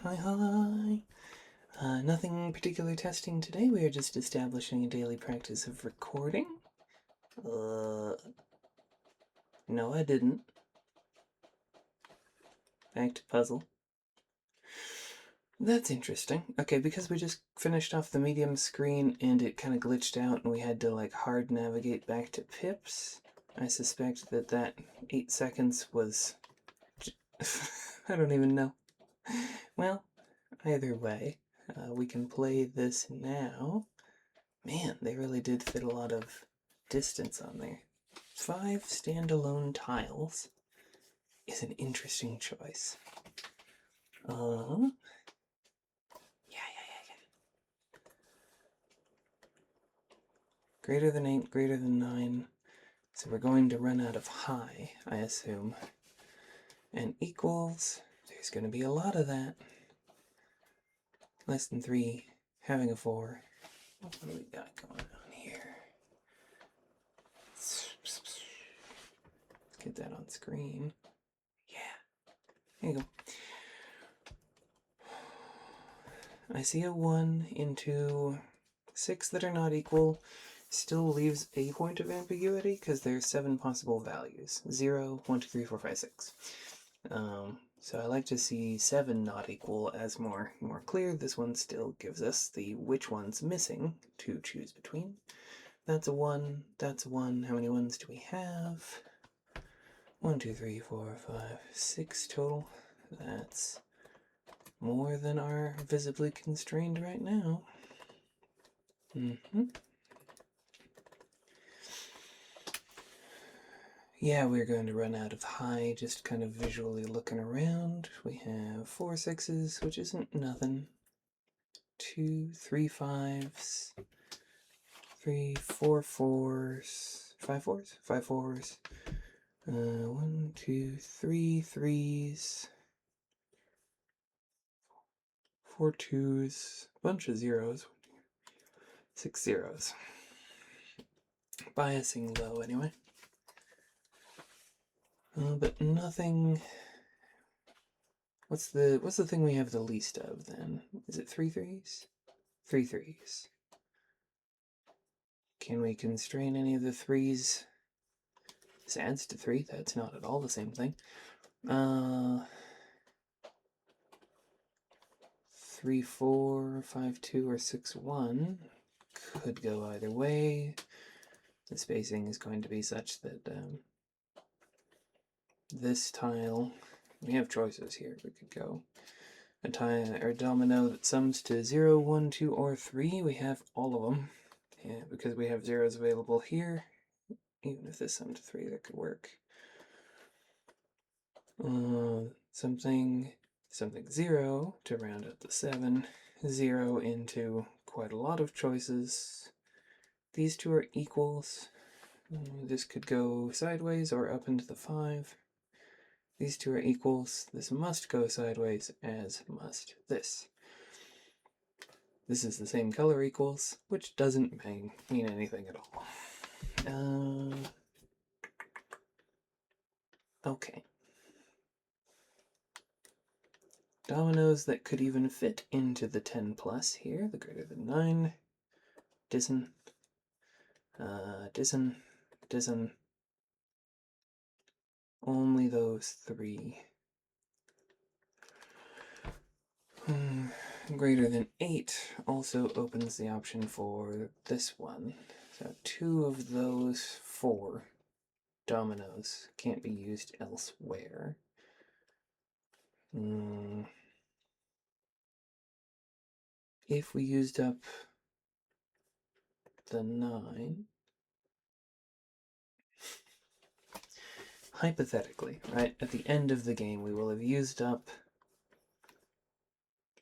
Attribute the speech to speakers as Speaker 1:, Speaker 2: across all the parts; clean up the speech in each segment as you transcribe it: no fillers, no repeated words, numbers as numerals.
Speaker 1: Hi. Nothing particular testing today. We are just establishing a daily practice of recording. No, I didn't. Back to puzzle. That's interesting. Okay, because we just finished off the medium screen and it kind of glitched out and we had to like hard navigate back to pips, I suspect that 8 seconds was... I don't even know. Well, either way, we can play this now. Man, they really did fit a lot of distance on there. 5 standalone tiles is an interesting choice. Yeah. Greater than 8, greater than 9. So we're going to run out of high, I assume. And equals, there's going to be a lot of that. Less than 3, having a 4. What do we got going on here? Let's get that on screen. Yeah. There you go. I see a 1 into 6 that are not equal. Still leaves a point of ambiguity because there's 7 possible values. 0, 1, 2, 3, 4, 5, 6. So I like to see 7 not equal as more clear. This one still gives us the which one's missing to choose between. That's a 1, that's a 1. How many 1s do we have? 1, 2, 3, 4, 5, 6 total. That's more than are visibly constrained right now. Yeah, we're going to run out of high, just kind of visually looking around. We have 4 6s, which isn't nothing. 2, 3 5s. 3, 4 4s. 5 4s? 5 4s. 1, 2, 3 3s. 4 2s. Bunch of zeros. 6 zeros. Biasing low, anyway. But nothing... What's the thing we have the least of, then? Is it 3 3s? 3 3s. Can we constrain any of the 3s? This adds to 3. That's not at all the same thing. 3 4, 5 2, or 6 1 could go either way. The spacing is going to be such that this tile, we have choices here. We could go a tile or a domino that sums to 0, 1, 2, or 3. We have all of them. Yeah, because we have zeros available here. Even if this summed to 3, that could work. Something 0 to round up to 7. 0 into quite a lot of choices. These two are equals. This could go sideways or up into the 5. These two are equals. This must go sideways, as must this. This is the same color equals, which doesn't mean anything at all. Okay. Dominoes that could even fit into the 10 plus here, the greater than 9. Dissen. Dissen. Only those 3. Greater than 8 also opens the option for this one. So 2 of those 4 dominoes can't be used elsewhere. If we used up the 9, hypothetically, right, at the end of the game we will have used up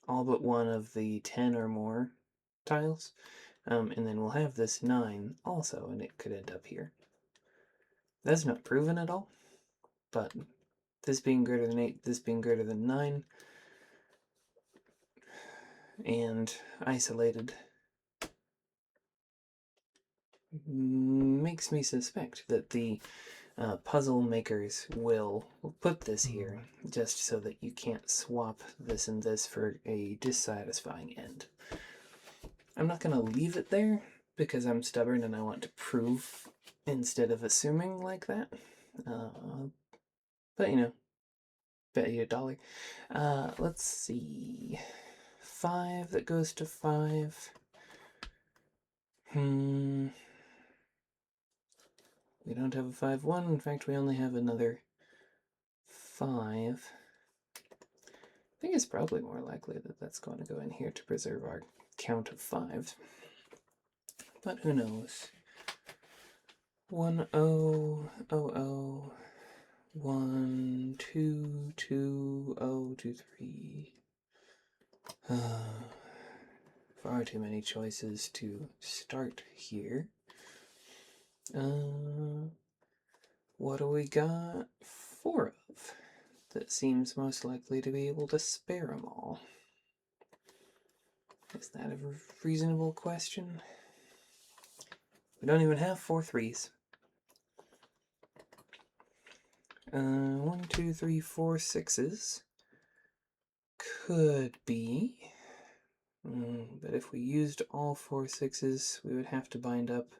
Speaker 1: all but one of the 10 or more tiles, and then we'll have this 9 also, and it could end up here. That's not proven at all, but this being greater than 8, this being greater than 9, and isolated, makes me suspect that the puzzle makers will put this here just so that you can't swap this and this for a dissatisfying end. I'm not going to leave it there because I'm stubborn and I want to prove instead of assuming like that. But you know, bet you $1. Let's see. 5 that goes to 5. We don't have a 5-1. In fact, we only have another 5. I think it's probably more likely that that's going to go in here to preserve our count of 5s. But who knows? 1, 0, 0, 0, 1, 2, 2, 0, 2, 3. Far too many choices to start here. What do we got 4 of? That seems most likely to be able to spare them all. Is that a reasonable question? We don't even have 4 3s. 1, 2, 3, 4 6s. Could be. But if we used all 4 6s, we would have to bind up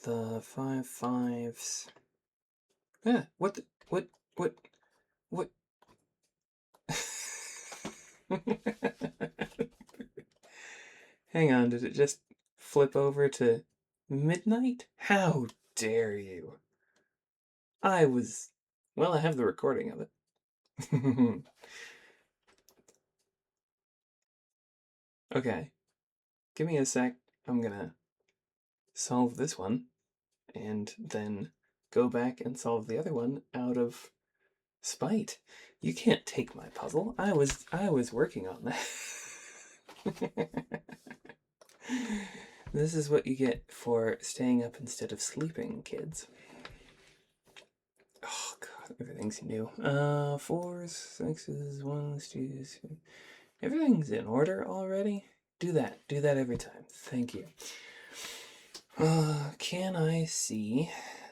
Speaker 1: the 5 5s. Yeah, what? Hang on, did it just flip over to midnight? How dare you? Well, I have the recording of it. Okay, give me a sec. I'm gonna solve this one and then go back and solve the other one out of spite. You can't take my puzzle. I was working on that. This is what you get for staying up instead of sleeping, kids. Oh god, everything's new. 4s, 6s, 1s, 2s. Everything's in order already? Do that every time. Thank you. Can I see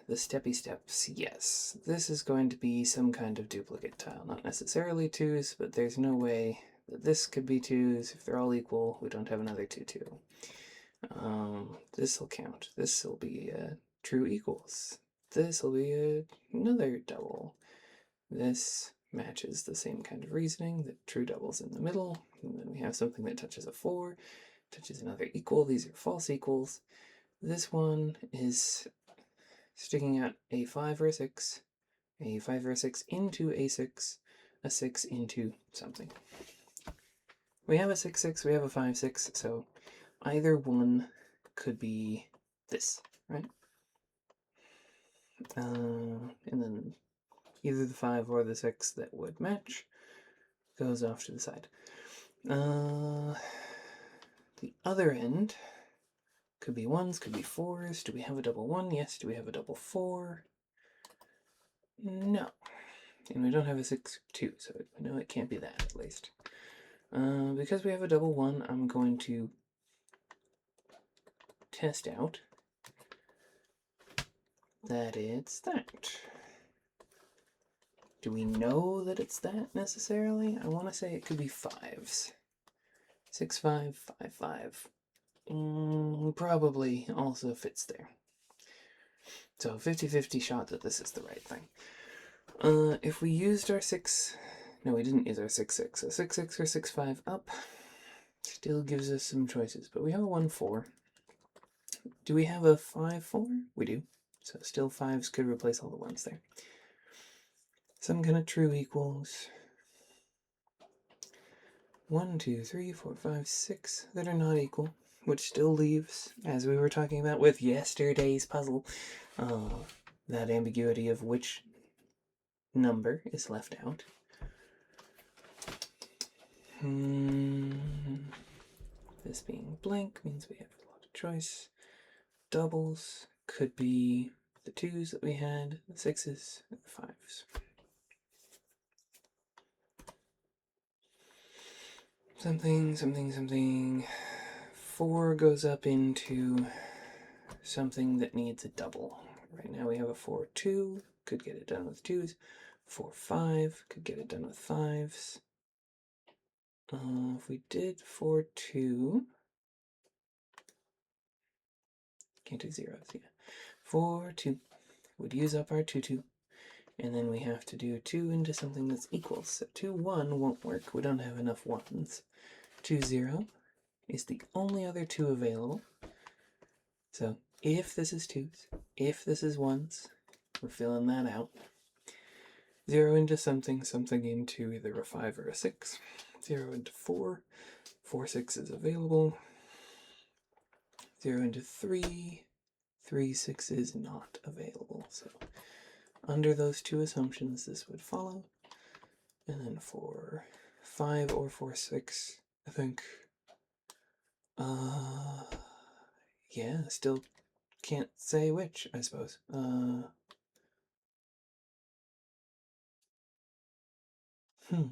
Speaker 1: the steppy steps? Yes. This is going to be some kind of duplicate tile. Not necessarily 2s, but there's no way that this could be 2s. If they're all equal, we don't have another 2, 2. This will count. This will be true equals. This will be another double. This matches the same kind of reasoning, that true double's in the middle, and then we have something that touches a 4, touches another equal. These are false equals. This one is sticking out a 5 or a 6, a 5 or a 6 into a 6 into something. We have a 6, 6, we have a 5, 6, so either one could be this, right? And then either the 5 or the 6 that would match goes off to the side. The other end could be 1s, could be 4s. Do we have a double 1? Yes. Do we have a double 4? No. And we don't have a 6, 2, so we know it can't be that, at least. Because we have a double 1, I'm going to test out that it's that. Do we know that it's that necessarily? I want to say it could be 5s. 6, 5, 5, 5. Probably also fits there. So 50-50 shot that this is the right thing. If we used our 6... No, we didn't use our 6, 6. So 6, 6 or 6, 5 up still gives us some choices. But we have a 1, 4. Do we have a 5, 4? We do. So still 5s could replace all the 1s there. Some kind of true equals. 1, 2, 3, 4, 5, 6 that are not equal, which still leaves, as we were talking about with yesterday's puzzle, that ambiguity of which number is left out. This being blank means we have a lot of choice. Doubles could be the 2s that we had, the 6s, and the 5s. Something, something, something. 4 goes up into something that needs a double, Right now we have a 4, 2, could get it done with 2s. 4, 5, could get it done with 5s. If we did 4, 2, can't do zeros, yeah. 4, 2 would use up our 2, 2. And then we have to do 2 into something that's equal. So 2, 1 won't work. We don't have enough 1s. 2, 0 is the only other 2 available. So if this is 2s, if this is 1s, we're filling that out. 0 into something, something into either a 5 or a 6. 0 into 4, 4, 6 is available. 0 into 3, 3, 6 is not available. So under those two assumptions, this would follow. And then for 5 or 4, 6, I think, yeah, still can't say which, I suppose. Do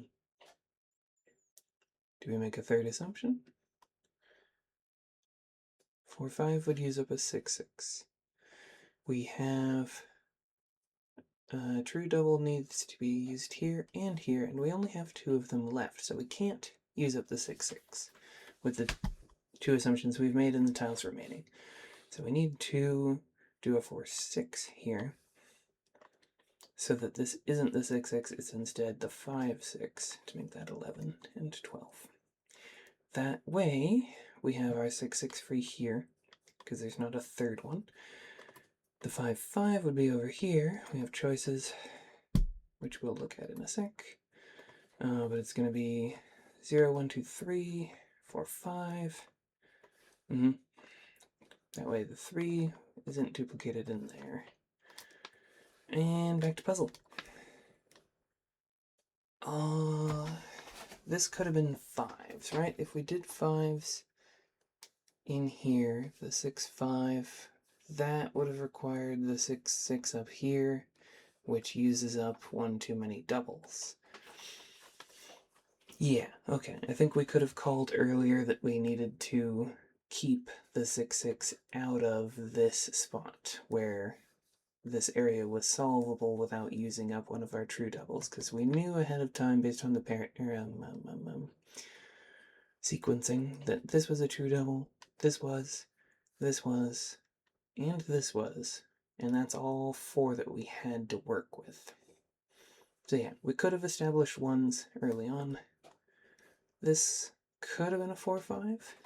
Speaker 1: we make a third assumption? 4, 5 would use up a 6, 6. We have true double needs to be used here and here, and we only have 2 of them left, so we can't use up the 6, 6 with the 2 assumptions we've made and the tiles remaining. So we need to do a 4, 6 here, so that this isn't the 6, 6, it's instead the 5, 6 to make that 11 and 12. That way, we have our 6, 6 free here, because there's not a third one. The 5, 5 would be over here. We have choices, which we'll look at in a sec. But it's going to be 0, 1, 2, 3, 4, 5. That way the 3 isn't duplicated in there. And back to puzzle. This could have been 5s, right? If we did 5s in here, the 6, 5, that would have required the 6, 6 up here, which uses up one too many doubles. Yeah, okay. I think we could have called earlier that we needed to keep the 6, 6 out of this spot, where this area was solvable without using up one of our true doubles, because we knew ahead of time, based on the sequencing, that this was a true double, this was, and this was, and that's all 4 that we had to work with. So yeah, we could have established 1s early on. This could have been a 4, 5.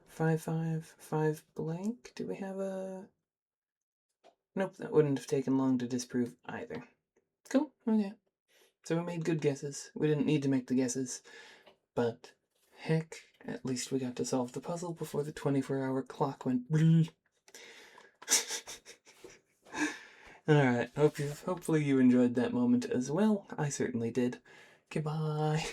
Speaker 1: Five, 5, 5 blank. Do we have a... Nope, that wouldn't have taken long to disprove either. Cool, okay. So we made good guesses. We didn't need to make the guesses, but heck, at least we got to solve the puzzle before the 24-hour clock went. Alright, hopefully you enjoyed that moment as well. I certainly did. Goodbye.